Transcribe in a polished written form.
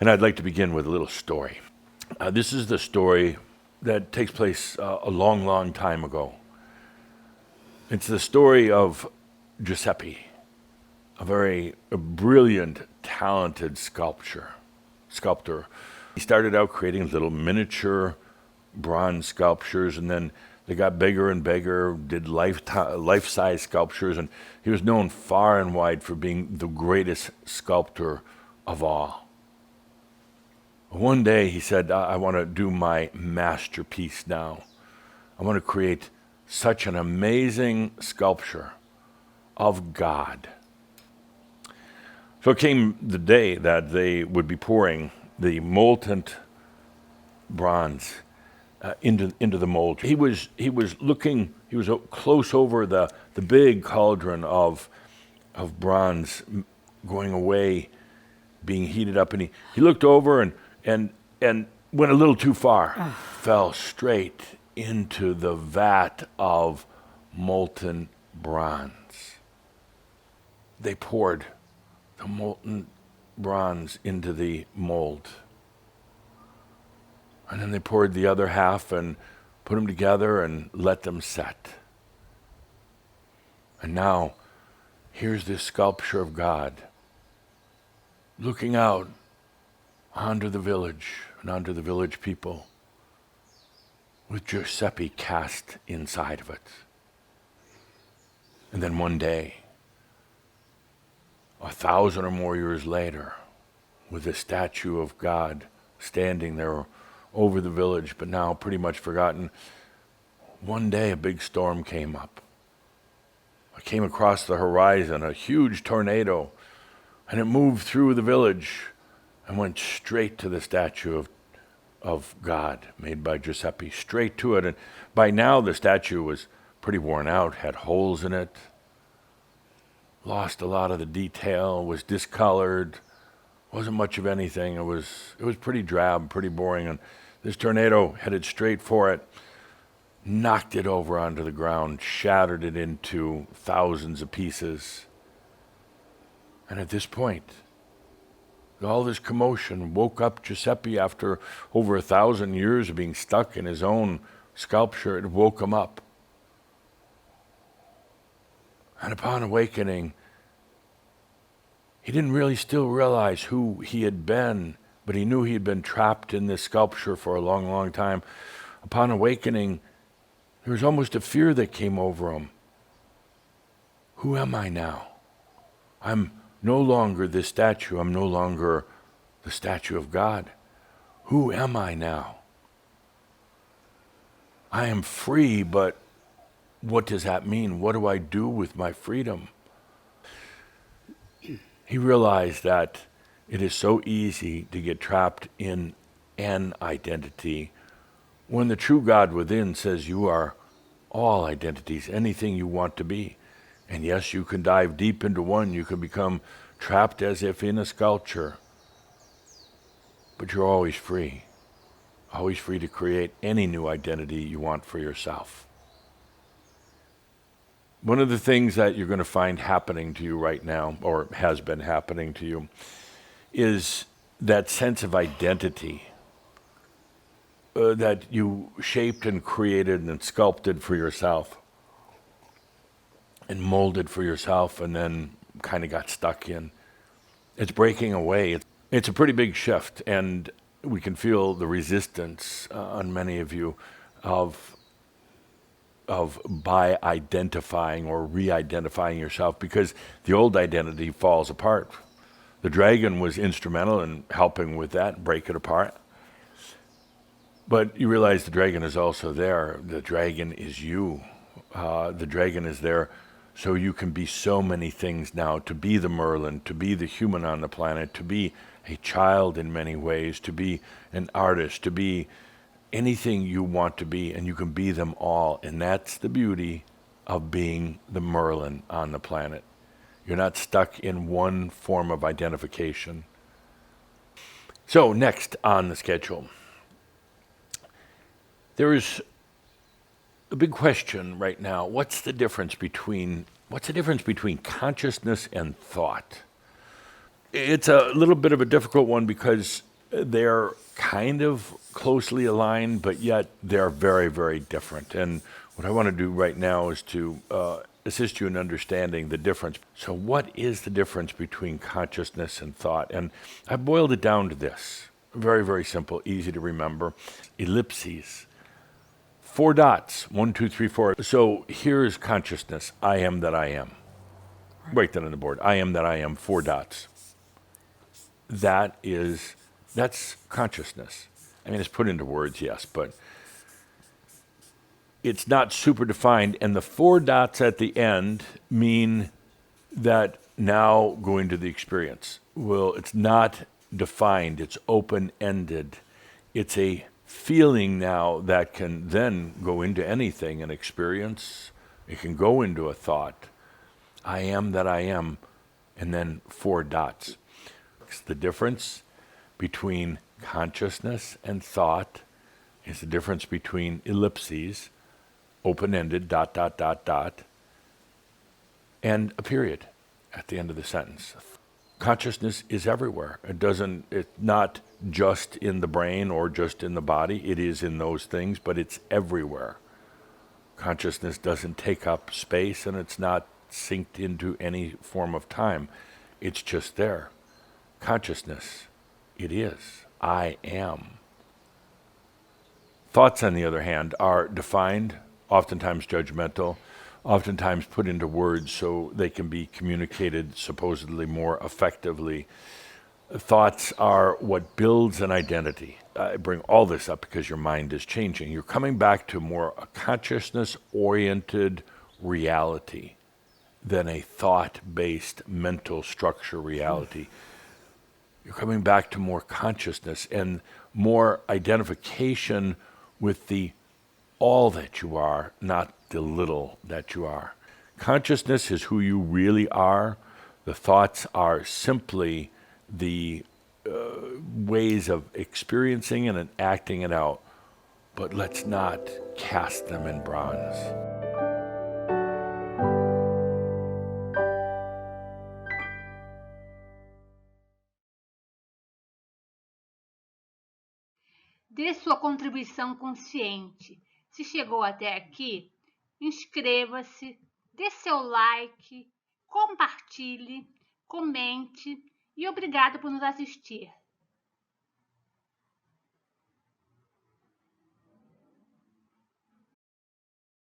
And I'd like to begin with a little story. This is the story that takes place a long, long time ago. It's the story of Giuseppe, a brilliant, talented sculptor. He started out creating little miniature bronze sculptures, and then they got bigger and bigger, did life-size sculptures, and he was known far and wide for being the greatest sculptor of all. One day he said, I want to do my masterpiece now. I want to create such an amazing sculpture of God. So it came the day that they would be pouring the molten bronze into the mold. He was close over the big cauldron of bronze going away, being heated up, and he looked over and went a little too far, fell straight into the vat of molten bronze. They poured the molten bronze into the mold. And then they poured the other half and put them together and let them set. And now, here's this sculpture of God looking out onto the village and onto the village people with Giuseppe cast inside of it. And then one day, 1,000 or more years later, with the statue of God standing there over the village, but now pretty much forgotten, one day a big storm came up. It came across the horizon, a huge tornado, and it moved through the village and went straight to the statue of God made by Giuseppe, straight to it. And by now the statue was pretty worn out, had holes in it, lost a lot of the detail, was discolored, wasn't much of anything. It was pretty drab, pretty boring. And this tornado headed straight for it, knocked it over onto the ground, shattered it into thousands of pieces. And at this point, all this commotion woke up Giuseppe after over 1,000 years of being stuck in his own sculpture. It woke him up. And upon awakening, he didn't really still realize who he had been, but he knew he had been trapped in this sculpture for a long, long time. Upon awakening, there was almost a fear that came over him. Who am I now? I'm no longer this statue. I'm no longer the statue of God. Who am I now? I am free, but what does that mean? What do I do with my freedom? He realized that it is so easy to get trapped in an identity when the true God within says you are all identities, anything you want to be. And yes, you can dive deep into one. You can become trapped as if in a sculpture. But you're always free to create any new identity you want for yourself. One of the things that you're going to find happening to you right now, or has been happening to you, is that sense of identity that you shaped and created and sculpted for yourself and molded for yourself and then kind of got stuck in. It's breaking away. It's a pretty big shift, and we can feel the resistance on many of you of by identifying or re-identifying yourself, because the old identity falls apart. The dragon was instrumental in helping with that, break it apart. But you realize the dragon is also there. The dragon is you. The dragon is there so you can be so many things now, to be the Merlin, to be the human on the planet, to be a child in many ways, to be an artist, to be anything you want to be, and you can be them all. And that's the beauty of being the Merlin on the planet. You're not stuck in one form of identification. So next on the schedule, there is a big question right now. What's the difference between consciousness and thought? It's a little bit of a difficult one because they're kind of closely aligned, but yet they're very, very different. And what I want to do right now is to assist you in understanding the difference. So what is the difference between consciousness and thought? And I boiled it down to this. Very, very simple, easy to remember. Ellipses. 4 dots, 1, 2, 3, 4. So here's consciousness. I am that I am. Write that on the board. I am that I am, 4 dots. That's consciousness. I mean, it's put into words, yes, but it's not super defined. And the 4 dots at the end mean that now going to the experience. Well, it's not defined. It's open-ended. It's a feeling now that can then go into anything, an experience. It can go into a thought. I am that I am, and then 4 dots. The difference between consciousness and thought is the difference between ellipses, open-ended, dot, dot, dot, dot, and a period at the end of the sentence. Consciousness is everywhere. It's not just in the brain or just in the body. It is in those things, but it's everywhere. Consciousness doesn't take up space, and it's not synced into any form of time. It's just there. Consciousness, it is. I am. Thoughts, on the other hand, are defined, oftentimes judgmental, oftentimes put into words so they can be communicated supposedly more effectively. Thoughts are what builds an identity. I bring all this up because your mind is changing. You're coming back to more a consciousness-oriented reality than a thought-based mental structure reality. You're coming back to more consciousness and more identification with the all that you are, not the little that you are. Consciousness is who you really are. The thoughts are simply the ways of experiencing and acting it out. But let's not cast them in bronze. Dê sua contribuição consciente. Se chegou até aqui, inscreva-se, dê seu like, compartilhe, comente e obrigado por nos assistir.